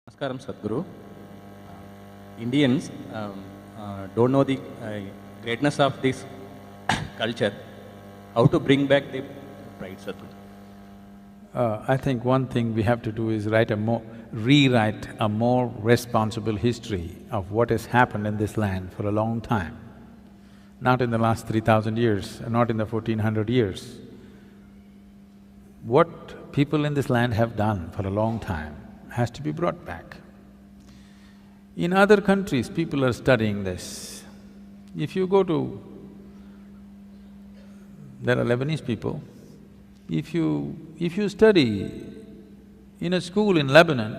Namaskaram, Sadhguru. Indians don't know the greatness of this culture. How to bring back the pride, Sadhguru? I think one thing we have to do is rewrite a more responsible history of what has happened in this land for a long time. Not in the last 3,000 years, not in the 1400 years. What people in this land have done for a long time has to be brought back. In other countries, people are studying this. If you go to… there are Lebanese people, if you study in a school in Lebanon,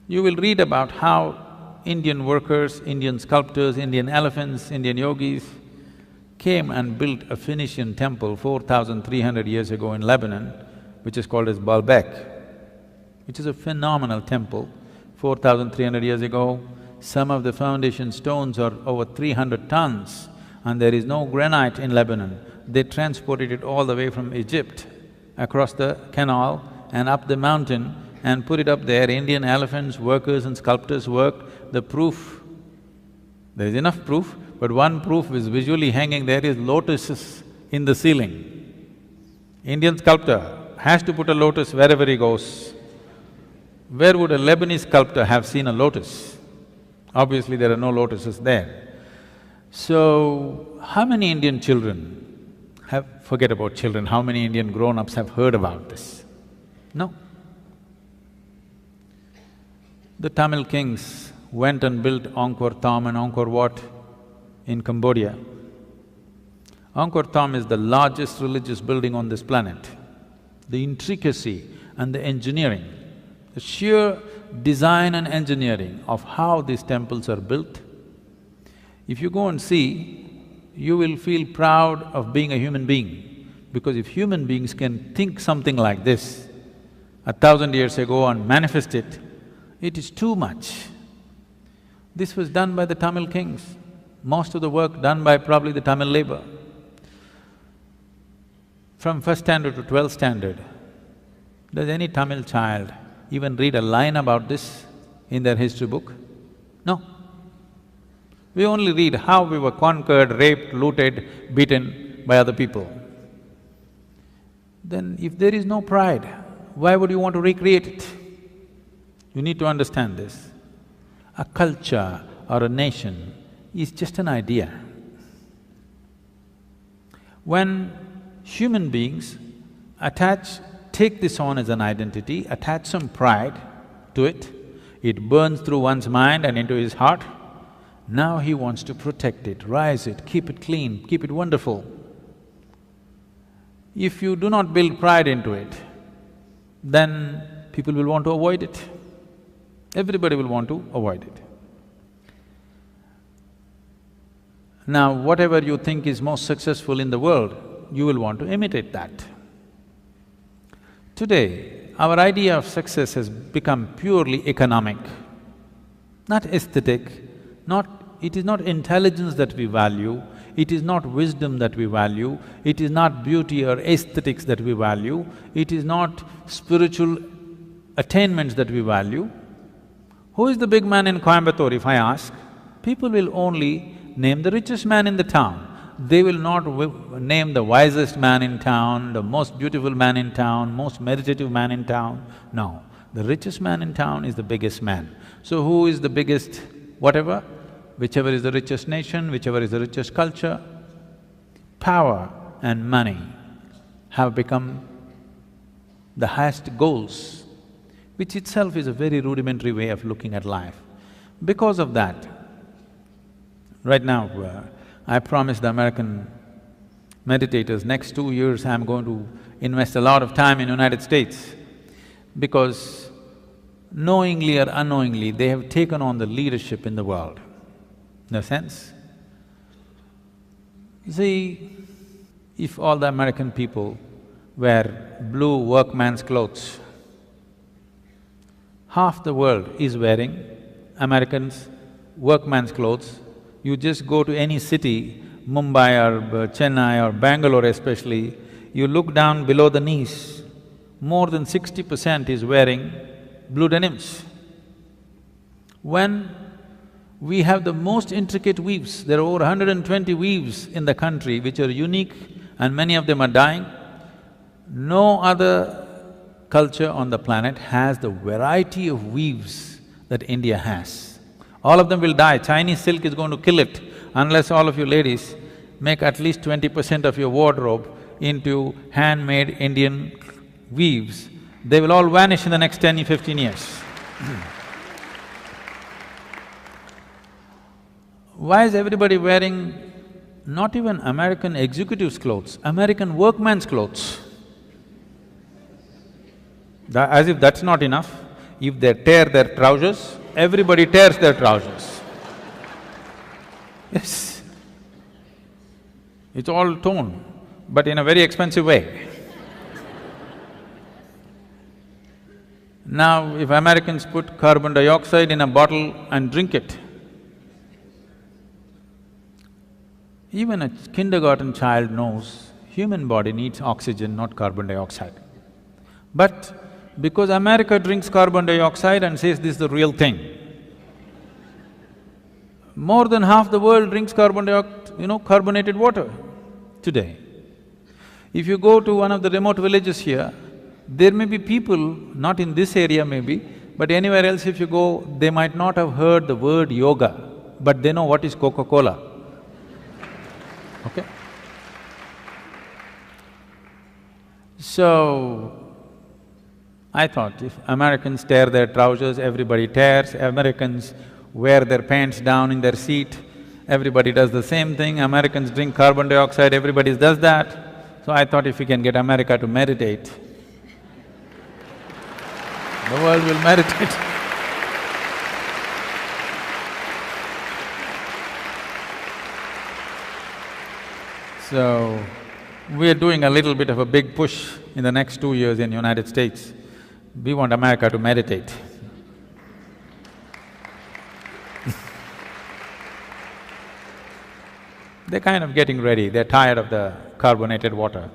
you will read about how Indian workers, Indian sculptors, Indian elephants, Indian yogis came and built a Phoenician temple 4,300 years ago in Lebanon, which is called as Baalbek, which is a phenomenal temple. 4,300 years ago, some of the foundation stones are over 300 tons and there is no granite in Lebanon. They transported it all the way from Egypt, across the canal and up the mountain and put it up there. Indian elephants, workers and sculptors worked. The proof, there is enough proof, but one proof is visually hanging there is lotuses in the ceiling. Indian sculptor has to put a lotus wherever he goes. Where would a Lebanese sculptor have seen a lotus? Obviously, there are no lotuses there. So, how many Indian children forget about children, how many Indian grown-ups have heard about this? No. The Tamil kings went and built Angkor Thom and Angkor Wat in Cambodia. Angkor Thom is the largest religious building on this planet. The intricacy and the engineering, the sheer design and engineering of how these temples are built, if you go and see, you will feel proud of being a human being, because if human beings can think something like this 1,000 years ago and manifest it, it is too much. This was done by the Tamil kings, most of the work done by probably the Tamil labor. From first standard to 12th standard, does any Tamil child even read a line about this in their history book? No. We only read how we were conquered, raped, looted, beaten by other people. Then if there is no pride, why would you want to recreate it? You need to understand this. A culture or a nation is just an idea. When human beings take this on as an identity, attach some pride to it, it burns through one's mind and into his heart. Now he wants to protect it, rise it, keep it clean, keep it wonderful. If you do not build pride into it, then people will want to avoid it. Everybody will want to avoid it. Now, whatever you think is most successful in the world, you will want to imitate that. Today, our idea of success has become purely economic, not aesthetic, it is not intelligence that we value, it is not wisdom that we value, it is not beauty or aesthetics that we value, it is not spiritual attainments that we value. Who is the big man in Coimbatore, if I ask? People will only name the richest man in the town. They will not name the wisest man in town, the most beautiful man in town, most meditative man in town. No, the richest man in town is the biggest man. So who is the biggest whatever? Whichever is the richest nation, whichever is the richest culture, power and money have become the highest goals, which itself is a very rudimentary way of looking at life. Because of that, right now, I promised the American meditators, next 2 years I'm going to invest a lot of time in United States, because knowingly or unknowingly, they have taken on the leadership in the world. No sense? See, if all the American people wear blue workman's clothes, half the world is wearing Americans' workman's clothes. You just go to any city, Mumbai or Chennai or Bangalore especially, you look down below the knees, more than 60% is wearing blue denims. When we have the most intricate weaves, there are over 120 weaves in the country which are unique and many of them are dying. No other culture on the planet has the variety of weaves that India has. All of them will die. Chinese silk is going to kill it unless all of you ladies make at least 20% of your wardrobe into handmade Indian weaves. They will all vanish in the next 10, 15 years. Why is everybody wearing not even American executives' clothes, American workman's clothes? As if that's not enough, if they tear their trousers, everybody tears their trousers. Yes. It's all torn, but in a very expensive way. Now, if Americans put carbon dioxide in a bottle and drink it, even a kindergarten child knows human body needs oxygen, not carbon dioxide. But because America drinks carbon dioxide and says this is the real thing, more than half the world drinks carbonated water today. If you go to one of the remote villages here, there may be people, not in this area maybe, but anywhere else if you go, they might not have heard the word yoga, but they know what is Coca-Cola. Okay? So, I thought if Americans tear their trousers, everybody tears, Americans wear their pants down in their seat, everybody does the same thing, Americans drink carbon dioxide, everybody does that. So I thought if we can get America to meditate, the world will meditate. So, we are doing a little bit of a big push in the next 2 years in United States. We want America to meditate. They're kind of getting ready, they're tired of the carbonated water.